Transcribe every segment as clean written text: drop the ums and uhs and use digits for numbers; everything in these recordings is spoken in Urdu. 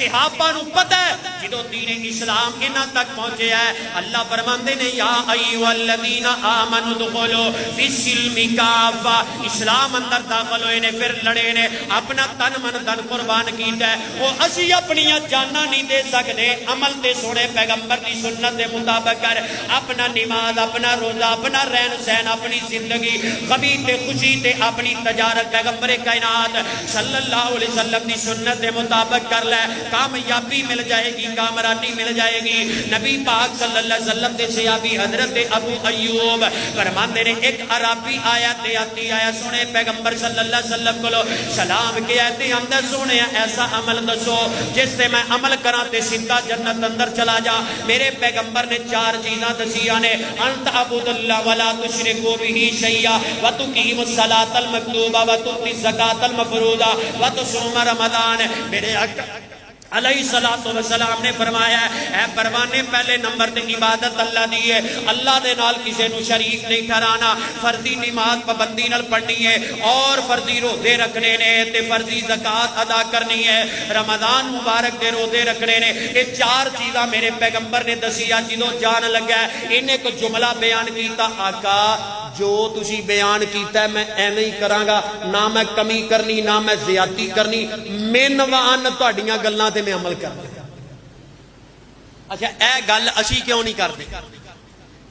صحابہ نو پتہ ہے جدو دین اسلام انہاں تک پہنچے ہے اللہ فرماندے نے یا ایھا الذین آمنوا ادخلوا فی السلم کافہ اسلام اندر داخل ہوئے نے پھر لڑے نے اپنا تن من دن قربان کیتا ہے وہ اسی اپنی جاناں نہیں دے سکتے عمل تے سونے پیغمبر کی سنت دے مطابق کر اپنا نماز اپنا روزہ اپنا رہن سہن اپنی زندگی غمی تے خوشی تے اپنی تجارت پیغمبر کائنات صلی اللہ علیہ وسلم کی سنت دے مطابق کر لے کامیابی مل جائے گی کامرانی مل جائے گی نبی پاک صلی اللہ علیہ وسلم دے صحابی حضرت ابو ایوب فرماندے نے ایک عربی آیا تے آتی آیا سونے پیغمبر صلی اللہ علیہ وسلم کو سلام کیا تے اندر سونے ایسا عمل دسو جس سے میں عمل کراں تے سیدھا جنت اندر چلا جا میرے پیغمبر نے 4 چیزاں دسیاں نے انت عبد اللہ ولا تشرکوا به شیئا وتقیم الصلاۃ المکتوبہ وتؤتی الزکاۃ المفروضہ وتصوم رمضان میرے علیہ السلام نے فرمایا اے پروانے پہلے نمبر تے عبادت اللہ دی ہے اللہ دے نال کسے نو شریک نہیں ٹھہرانا فرضی نماز پابندی نال پڑھنی ہے اور فرضی روزے رکھنے نے تے فرضی زکات ادا کرنی ہے رمضان مبارک دے روزے رکھنے نے یہ 4 چیزاں میرے پیغمبر نے دسیا جدوں جان لگا انہیں کو جملہ بیان کیتا آقا جو تسی بیان کیتا ہے میں ایویں ہی کراں گا نہ میں کمی کرنی نہ میں زیادتی کرنی من وان تہاڈیاں گلاں تے میں عمل کردا اچھا اے گل اسی کیوں نہیں کردے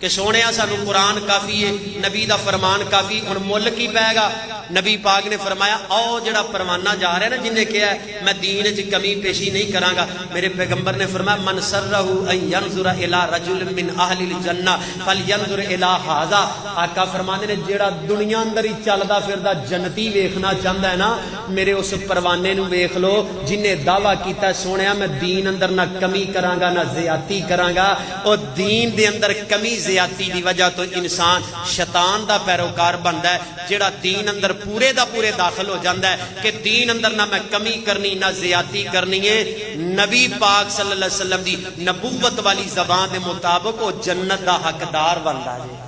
کہ سونے سانو قرآن کافی ہے نبی دا فرمان کافی ہن مل کی پائے گا نبی پاک نے فرمایا او جڑا پروانہ جا رہا ہے نا جن نے کہا ہے میں دین وچ کمی پیشی نہیں کراں گا میرے پیغمبر نے فرمایا من سرہ ان ينظر الى رجل من اہل الجنہ فلینظر الى ھذا آقا فرماندے نے جڑا دنیا اندر ہی چلدا پھردا جنتی ویکھنا چاہندا ہے نا میرے اس پروانے نو ویکھ لو جن نے دعویٰ کیتا ہے سونیا میں دین اندر نہ کمی کراں گا نہ زیادتی کراں گا او دین دے اندر کمی زیادتی دی وجہ تو انسان شیطان دا پیروکار بندا ہے جڑا دین اندر پورے دا پورے داخل ہو جاندا ہے کہ دین اندر نہ میں کمی کرنی نہ زیادتی کرنی ہے نبی پاک صلی اللہ علیہ وسلم دی نبوت والی زبان دے مطابق وہ جنت دا حقدار بندا ہے